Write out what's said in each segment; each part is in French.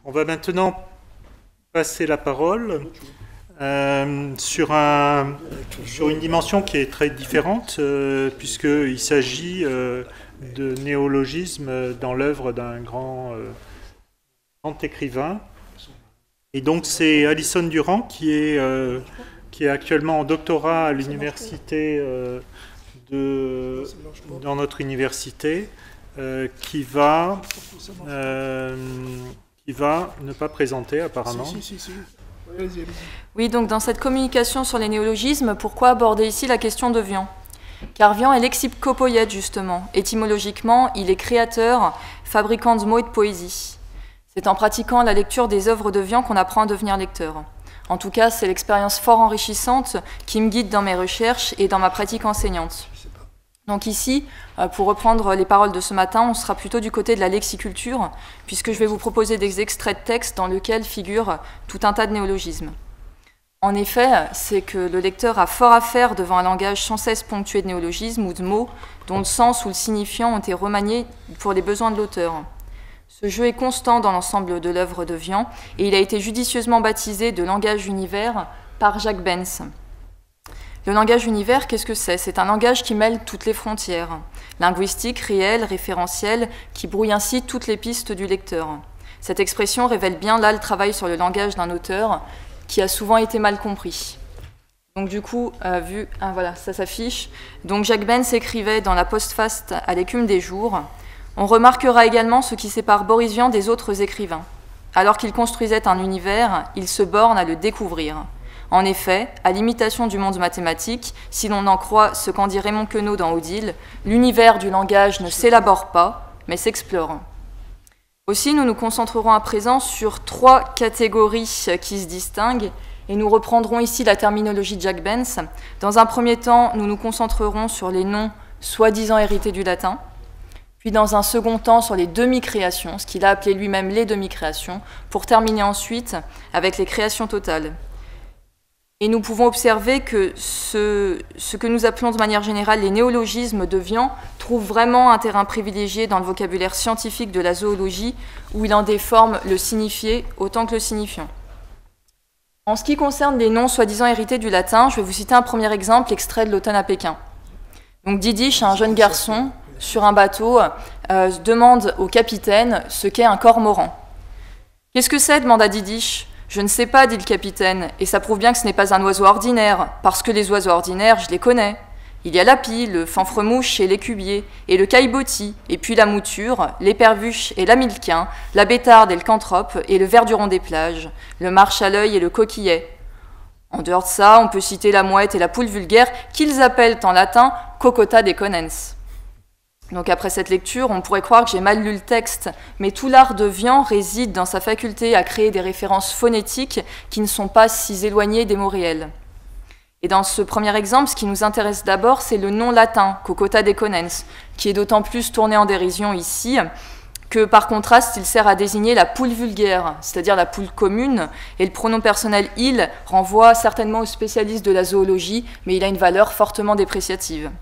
On va maintenant passer la parole sur une dimension qui est très différente, puisqu'il s'agit de néologisme dans l'œuvre d'un grand écrivain. Et donc c'est Alison Durand qui est actuellement en doctorat à l'université dans notre université, qui va ne pas présenter apparemment. Oui, donc dans cette communication sur les néologismes, pourquoi aborder ici la question de Vian? Car Vian est lexicopoïète justement. Étymologiquement, il est créateur, fabricant de mots et de poésie. C'est en pratiquant la lecture des œuvres de Vian qu'on apprend à devenir lecteur. En tout cas, c'est l'expérience fort enrichissante qui me guide dans mes recherches et dans ma pratique enseignante. Donc ici, pour reprendre les paroles de ce matin, on sera plutôt du côté de la lexiculture, puisque je vais vous proposer des extraits de textes dans lesquels figurent tout un tas de néologismes. En effet, c'est que le lecteur a fort à faire devant un langage sans cesse ponctué de néologismes ou de mots dont le sens ou le signifiant ont été remaniés pour les besoins de l'auteur. Ce jeu est constant dans l'ensemble de l'œuvre de Vian, et il a été judicieusement baptisé de langage univers par Jacques Benz. Le langage univers, qu'est-ce que c'est? C'est un langage qui mêle toutes les frontières, linguistiques, réelles, référentielles, qui brouille ainsi toutes les pistes du lecteur. Cette expression révèle bien là le travail sur le langage d'un auteur qui a souvent été mal compris. Donc du coup, voilà, ça s'affiche. Donc Jacques Benz écrivait dans la postface à l'écume des jours. On remarquera également ce qui sépare Boris Vian des autres écrivains. Alors qu'il construisait un univers, il se borne à le découvrir. En effet, à l'imitation du monde mathématique, si l'on en croit ce qu'en dit Raymond Queneau dans Odile, l'univers du langage ne s'élabore pas, mais s'explore. Aussi, nous nous concentrerons à présent sur 3 catégories qui se distinguent, et nous reprendrons ici la terminologie de Jacques Benz. Dans un premier temps, nous nous concentrerons sur les noms soi-disant hérités du latin, puis dans un second temps sur les demi-créations, ce qu'il a appelé lui-même les demi-créations, pour terminer ensuite avec les créations totales. Et nous pouvons observer que ce que nous appelons de manière générale les néologismes de Vian trouvent vraiment un terrain privilégié dans le vocabulaire scientifique de la zoologie, où il en déforme le signifié autant que le signifiant. En ce qui concerne les noms soi-disant hérités du latin, je vais vous citer un premier exemple, extrait de l'Automne à Pékin. Donc Didiche, un jeune garçon sur un bateau, demande au capitaine ce qu'est un cormoran. « Qu'est-ce que c'est » demanda Didiche. « Je ne sais pas, dit le capitaine, et ça prouve bien que ce n'est pas un oiseau ordinaire, parce que les oiseaux ordinaires, je les connais. Il y a la pie, le fanfremouche et l'écubier, et le caillebotis, et puis la mouture, l'épervuche et l'amilquin, la bétarde et le cantrope, et le verduron des plages, le marche à l'œil et le coquillet. En dehors de ça, on peut citer la mouette et la poule vulgaire, qu'ils appellent en latin cocota deconens. » Donc après cette lecture, on pourrait croire que j'ai mal lu le texte, mais tout l'art de Vian réside dans sa faculté à créer des références phonétiques qui ne sont pas si éloignées des mots réels. Et dans ce premier exemple, ce qui nous intéresse d'abord, c'est le nom latin, cocota deconens, qui est d'autant plus tourné en dérision ici, que par contraste, il sert à désigner la poule vulgaire, c'est-à-dire la poule commune, et le pronom personnel « il » renvoie certainement aux spécialistes de la zoologie, mais il a une valeur fortement dépréciative.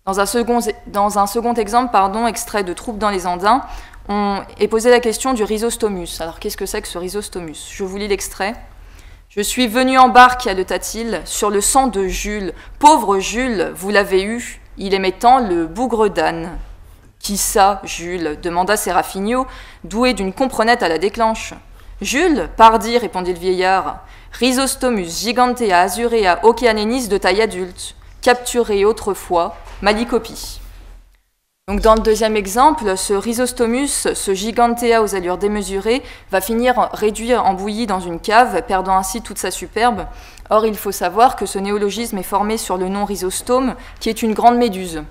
Dans un second exemple, extrait de Troupe dans les Andins, on est posé la question du rhizostomus. Alors qu'est-ce que c'est que ce rhizostomus? Je vous lis l'extrait. « Je suis venu en barque, allota-t-il, sur le sang de Jules. Pauvre Jules, vous l'avez eu, il aimait tant le bougre d'âne. » « Qui ça, Jules » demanda Séraphignot, doué d'une comprenette à la déclenche. « Jules, pardi, répondit le vieillard. Rhizostomus gigantea azurea oceanenis de taille adulte, capturé autrefois, Malicopie. » Donc dans le deuxième exemple, ce rhizostomus, ce gigantea aux allures démesurées, va finir réduit en bouillie dans une cave, perdant ainsi toute sa superbe. Or, il faut savoir que ce néologisme est formé sur le nom rhizostome, qui est une grande méduse.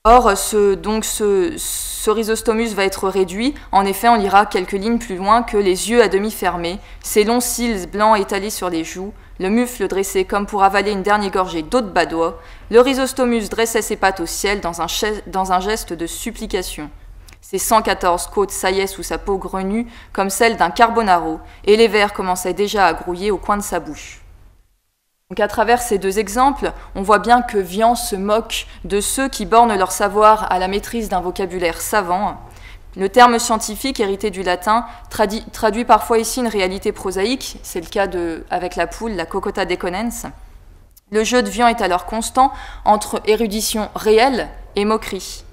Or, ce rhizostomus va être réduit. En effet, on lira quelques lignes plus loin que les yeux à demi fermés, ses longs cils blancs étalés sur les joues, le mufle dressé comme pour avaler une dernière gorgée d'eau de badois, le rhizostomus dressait ses pattes au ciel dans un geste de supplication. Ses 114 côtes saillaient sous sa peau grenue comme celle d'un carbonaro, et les vers commençaient déjà à grouiller au coin de sa bouche. Donc à travers ces deux exemples, on voit bien que Vian se moque de ceux qui bornent leur savoir à la maîtrise d'un vocabulaire savant, Le terme scientifique, hérité du latin, traduit parfois ici une réalité prosaïque, c'est le cas avec la poule, la Coccota deconens. Le jeu de Vian est alors constant entre érudition réelle et moquerie.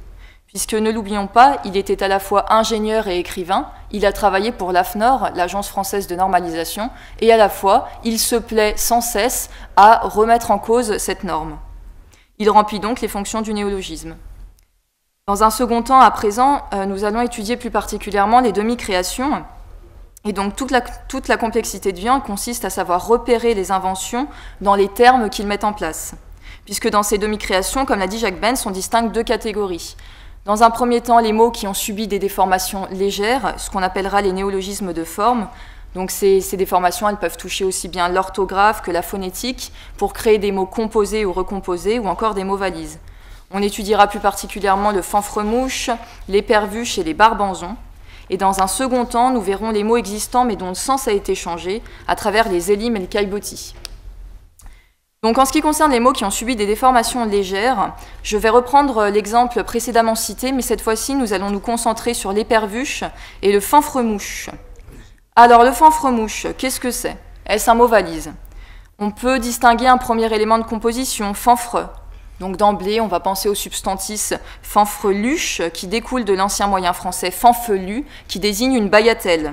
Puisque, ne l'oublions pas, il était à la fois ingénieur et écrivain, il a travaillé pour l'AFNOR, l'Agence française de normalisation, et à la fois, il se plaît sans cesse à remettre en cause cette norme. Il remplit donc les fonctions du néologisme. Dans un second temps, à présent, nous allons étudier plus particulièrement les demi-créations. Et donc toute la complexité de Vian consiste à savoir repérer les inventions dans les termes qu'il met en place. Puisque dans ces demi-créations, comme l'a dit Jacques Benz, on distingue deux catégories. Dans un premier temps, les mots qui ont subi des déformations légères, ce qu'on appellera les néologismes de forme. Donc ces déformations, elles peuvent toucher aussi bien l'orthographe que la phonétique pour créer des mots composés ou recomposés ou encore des mots valises. On étudiera plus particulièrement le fanfremouche, l'épervuche et les barbanzons. Et dans un second temps, nous verrons les mots existants mais dont le sens a été changé à travers les élimes et le caillebotis. Donc en ce qui concerne les mots qui ont subi des déformations légères, je vais reprendre l'exemple précédemment cité, mais cette fois-ci, nous allons nous concentrer sur l'épervuche et le fanfremouche. Alors le fanfremouche, qu'est-ce que c'est? Est-ce un mot valise? On peut distinguer un premier élément de composition, fanfre. Donc d'emblée, on va penser au substantif fanfreluche, qui découle de l'ancien moyen français fanfelu, qui désigne une bagatelle.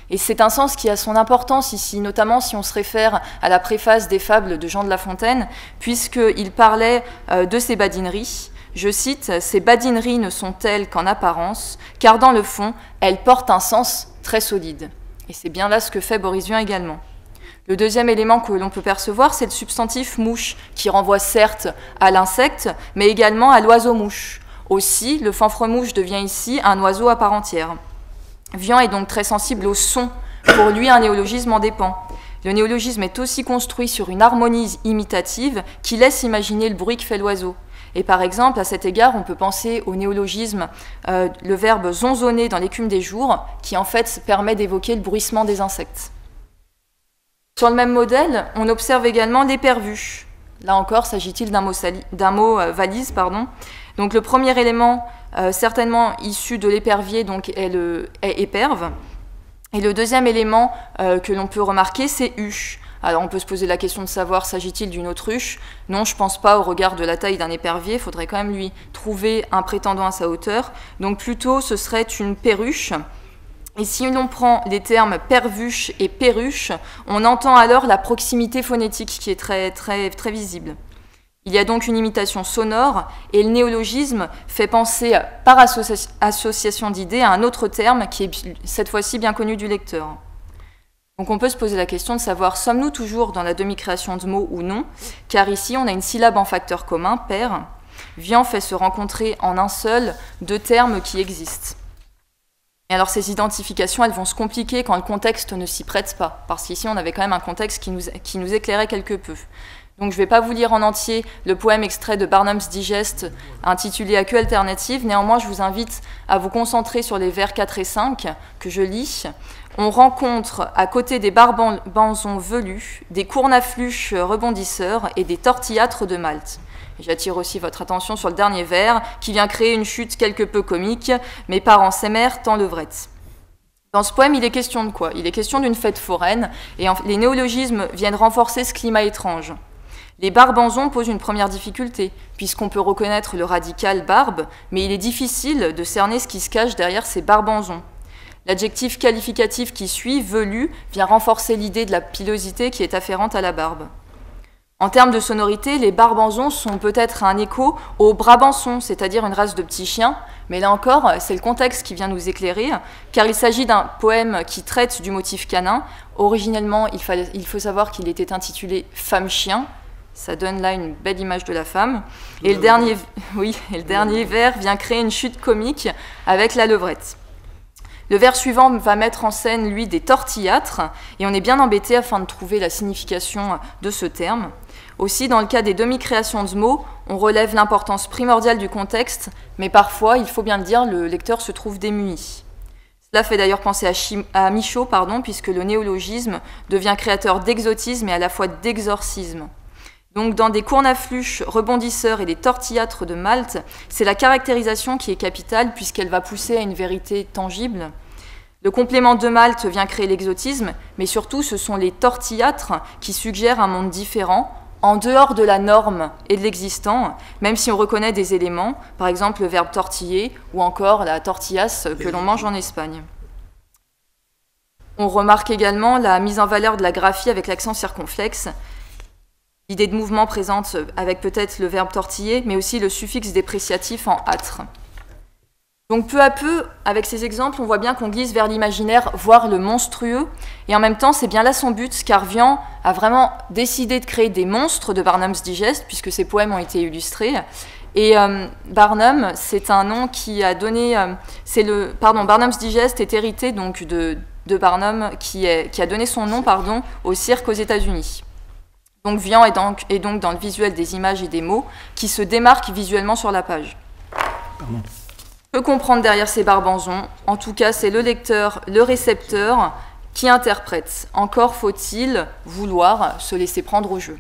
Et c'est un sens qui a son importance ici, notamment si on se réfère à la préface des fables de Jean de La Fontaine, puisqu'il parlait de ces badineries. Je cite, « Ces badineries ne sont telles qu'en apparence, car dans le fond, elles portent un sens très solide. » Et c'est bien là ce que fait Boris Vian également. Le deuxième élément que l'on peut percevoir, c'est le substantif mouche, qui renvoie certes à l'insecte, mais également à l'oiseau-mouche. Aussi, le fanfremouche devient ici un oiseau à part entière. Vian est donc très sensible au son. Pour lui, un néologisme en dépend. Le néologisme est aussi construit sur une harmonie imitative qui laisse imaginer le bruit que fait l'oiseau. Et par exemple, à cet égard, on peut penser au néologisme, le verbe zonzonner dans l'écume des jours, qui en fait permet d'évoquer le bruissement des insectes. Sur le même modèle, on observe également l'épervuche. Là encore, s'agit-il d'un mot valise, pardon. Donc le premier élément, certainement issu de l'épervier, donc est éperve. Et le deuxième élément que l'on peut remarquer, c'est huche. Alors on peut se poser la question de savoir, s'agit-il d'une autruche? Non, je ne pense pas au regard de la taille d'un épervier, il faudrait quand même lui trouver un prétendant à sa hauteur. Donc plutôt, ce serait une perruche. Et si l'on prend les termes pervuche et perruche, on entend alors la proximité phonétique qui est très, très, très visible. Il y a donc une imitation sonore et le néologisme fait penser par association d'idées à un autre terme qui est cette fois-ci bien connu du lecteur. Donc on peut se poser la question de savoir, sommes-nous toujours dans la demi-création de mots ou non? Car ici, on a une syllabe en facteur commun, per. Vian fait se rencontrer en un seul deux termes qui existent. Et alors ces identifications, elles vont se compliquer quand le contexte ne s'y prête pas, parce qu'ici on avait quand même un contexte qui nous éclairait quelque peu. Donc je ne vais pas vous lire en entier le poème extrait de Barnum's Digest intitulé « À queue alternative », néanmoins je vous invite à vous concentrer sur les vers 4 et 5 que je lis. On rencontre à côté des barbanzons velus, des cournafluches rebondisseurs et des tortillâtres de Malte. J'attire aussi votre attention sur le dernier vers, qui vient créer une chute quelque peu comique. Mes parents s'aimèrent en levrette. Dans ce poème, il est question de quoi? Il est question d'une fête foraine, et les néologismes viennent renforcer ce climat étrange. Les barbanzons posent une première difficulté, puisqu'on peut reconnaître le radical barbe, mais il est difficile de cerner ce qui se cache derrière ces barbanzons. L'adjectif qualificatif qui suit, velu, vient renforcer l'idée de la pilosité qui est afférente à la barbe. En termes de sonorité, les barbanzons sont peut-être un écho aux brabançons, c'est-à-dire une race de petits chiens, mais là encore, c'est le contexte qui vient nous éclairer, car il s'agit d'un poème qui traite du motif canin. Originellement, il faut savoir qu'il était intitulé « Femme-chien », ça donne là une belle image de la femme, et le dernier vers vient créer une chute comique avec la levrette. Le vers suivant va mettre en scène, lui, des tortillâtres, et on est bien embêté afin de trouver la signification de ce terme. Aussi, dans le cas des demi-créations de mots, on relève l'importance primordiale du contexte, mais parfois, il faut bien le dire, le lecteur se trouve démuni. Cela fait d'ailleurs penser à Michaud, puisque le néologisme devient créateur d'exotisme et à la fois d'exorcisme. Donc dans des cournafluches, rebondisseurs et des tortillâtres de Malte, c'est la caractérisation qui est capitale puisqu'elle va pousser à une vérité tangible. Le complément de Malte vient créer l'exotisme, mais surtout ce sont les tortillâtres qui suggèrent un monde différent, en dehors de la norme et de l'existant, même si on reconnaît des éléments, par exemple le verbe tortiller ou encore la tortillas que l'on mange en Espagne. On remarque également la mise en valeur de la graphie avec l'accent circonflexe, l'idée de mouvement présente avec peut-être le verbe tortiller, mais aussi le suffixe dépréciatif en âtre. Donc peu à peu, avec ces exemples, on voit bien qu'on glisse vers l'imaginaire, voire le monstrueux, et en même temps, c'est bien là son but, car Vien a vraiment décidé de créer des monstres de Barnum's Digest, puisque ses poèmes ont été illustrés. Et Barnum, c'est un nom qui a donné... Barnum's Digest est hérité donc de Barnum, qui a donné son nom au cirque aux États-Unis. Donc Vien est donc dans le visuel des images et des mots qui se démarquent visuellement sur la page. Pardon. Peut comprendre derrière ces barbanzons, en tout cas c'est le lecteur, le récepteur qui interprète. Encore faut-il vouloir se laisser prendre au jeu.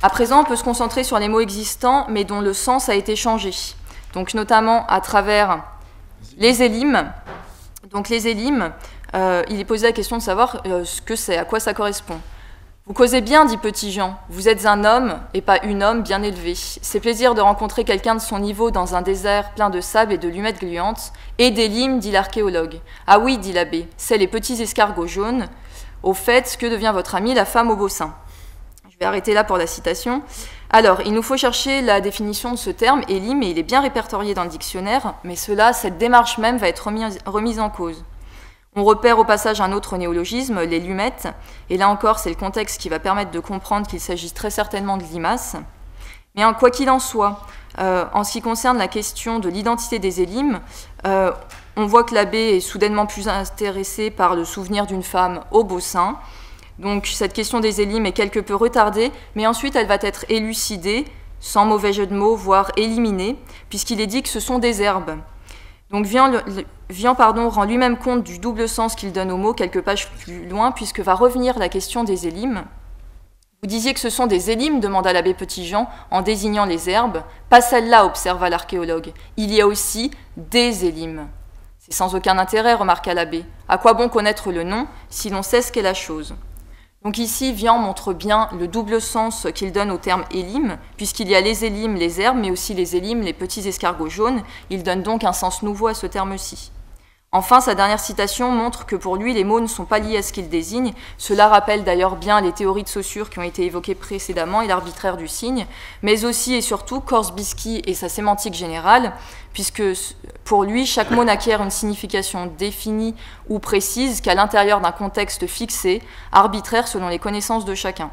À présent, on peut se concentrer sur les mots existants mais dont le sens a été changé. Donc notamment à travers les élimes. Donc les élimes, il est posé la question de savoir ce que c'est, à quoi ça correspond. Vous causez bien, dit Petit Jean, vous êtes un homme et pas une homme bien élevée. C'est plaisir de rencontrer quelqu'un de son niveau dans un désert plein de sable et de lumettes gluantes. Et des limes, dit l'archéologue. Ah oui, dit l'abbé, c'est les petits escargots jaunes. Au fait, que devient votre amie, la femme au beau sein? Je vais arrêter là pour la citation. Alors, il nous faut chercher la définition de ce terme, élime, et il est bien répertorié dans le dictionnaire, mais cette démarche même va être remise en cause. On repère au passage un autre néologisme, les lumettes, et là encore c'est le contexte qui va permettre de comprendre qu'il s'agit très certainement de limaces. Mais quoi qu'il en soit, en ce qui concerne la question de l'identité des élimes, on voit que l'abbé est soudainement plus intéressé par le souvenir d'une femme au beau sein. Donc cette question des élimes est quelque peu retardée, mais ensuite elle va être élucidée, sans mauvais jeu de mots, voire éliminée, puisqu'il est dit que ce sont des herbes. Donc Vien rend lui-même compte du double sens qu'il donne au mot quelques pages plus loin, puisque va revenir la question des élimes. Vous disiez que ce sont des élimes, demanda l'abbé Petit-Jean, en désignant les herbes. Pas celle-là, observa l'archéologue. Il y a aussi des élimes. C'est sans aucun intérêt, remarqua l'abbé. À quoi bon connaître le nom si l'on sait ce qu'est la chose? Donc ici, Vien montre bien le double sens qu'il donne au terme élime, puisqu'il y a les élimes, les herbes, mais aussi les élimes, les petits escargots jaunes. Il donne donc un sens nouveau à ce terme-ci. Enfin, sa dernière citation montre que pour lui, les mots ne sont pas liés à ce qu'ils désignent. Cela rappelle d'ailleurs bien les théories de Saussure qui ont été évoquées précédemment et l'arbitraire du signe, mais aussi et surtout Korsbisky et sa sémantique générale, puisque pour lui, chaque mot n'acquiert une signification définie ou précise qu'à l'intérieur d'un contexte fixé, arbitraire selon les connaissances de chacun.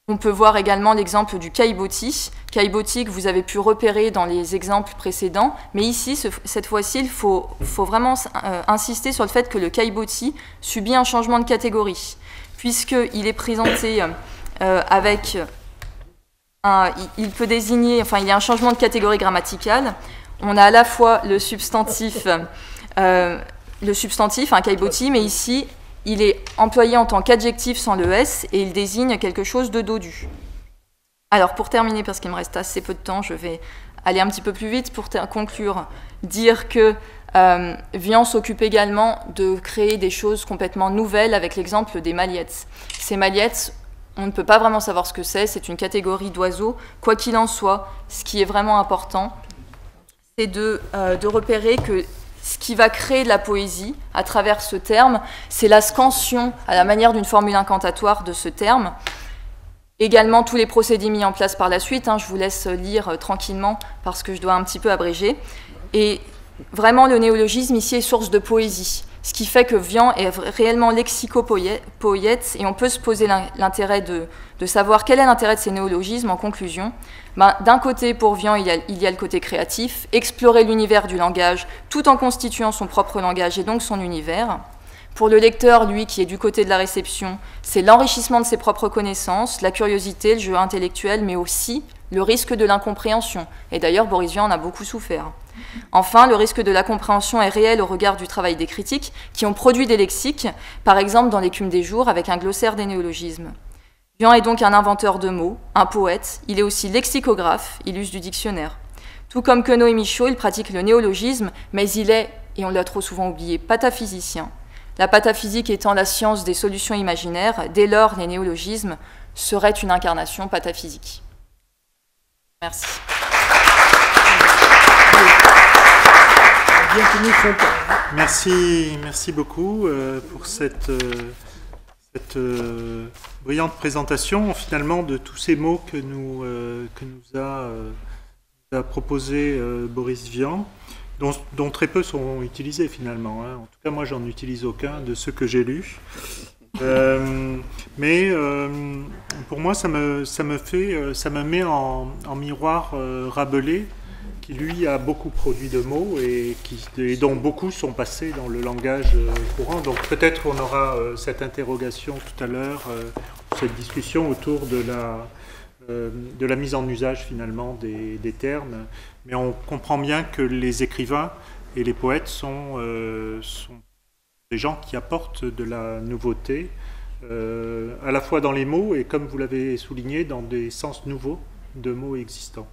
On peut voir également l'exemple du caillebotis que vous avez pu repérer dans les exemples précédents, mais ici, cette fois-ci, il faut vraiment insister sur le fait que le caillebotis subit un changement de catégorie, puisqu'il est présenté avec il peut désigner, il y a un changement de catégorie grammaticale. On a à la fois le substantif, un caillebotis, mais ici, il est employé en tant qu'adjectif sans le S et il désigne quelque chose de dodu. Alors pour terminer, parce qu'il me reste assez peu de temps, je vais aller un petit peu plus vite pour conclure, dire que Vien s'occupe également de créer des choses complètement nouvelles avec l'exemple des maliettes. Ces maliettes, on ne peut pas vraiment savoir ce que c'est une catégorie d'oiseaux. Quoi qu'il en soit, ce qui est vraiment important, c'est de repérer que ce qui va créer de la poésie à travers ce terme, c'est la scansion à la manière d'une formule incantatoire de ce terme. Également tous les procédés mis en place par la suite, je vous laisse lire tranquillement parce que je dois un petit peu abréger. Et vraiment le néologisme ici est source de poésie, ce qui fait que Vien est réellement lexicopoète et on peut se poser l'intérêt de savoir quel est l'intérêt de ces néologismes en conclusion. D'un côté, pour Vien, il y a le côté créatif, explorer l'univers du langage tout en constituant son propre langage et donc son univers. Pour le lecteur, lui, qui est du côté de la réception, c'est l'enrichissement de ses propres connaissances, la curiosité, le jeu intellectuel, mais aussi le risque de l'incompréhension. Et d'ailleurs, Boris Vian en a beaucoup souffert. Enfin, le risque de l'incompréhension est réel au regard du travail des critiques qui ont produit des lexiques, par exemple dans l'Écume des jours avec un glossaire des néologismes. Vian est donc un inventeur de mots, un poète, il est aussi lexicographe, il use du dictionnaire. Tout comme Queneau et Michaud, il pratique le néologisme, mais il est, et on l'a trop souvent oublié, pataphysicien. La pataphysique étant la science des solutions imaginaires, dès lors les néologismes seraient une incarnation pataphysique. Merci. Merci beaucoup pour cette brillante présentation finalement de tous ces mots que nous a proposé Boris Vian, dont très peu sont utilisés finalement. Hein. En tout cas, moi, j'en utilise aucun de ceux que j'ai lus. Mais pour moi, ça me met en miroir Rabelais, qui lui a beaucoup produit de mots et dont beaucoup sont passés dans le langage courant. Donc peut-être on aura cette interrogation tout à l'heure, cette discussion autour de la mise en usage finalement des termes. Mais on comprend bien que les écrivains et les poètes sont des gens qui apportent de la nouveauté, à la fois dans les mots et, comme vous l'avez souligné, dans des sens nouveaux de mots existants.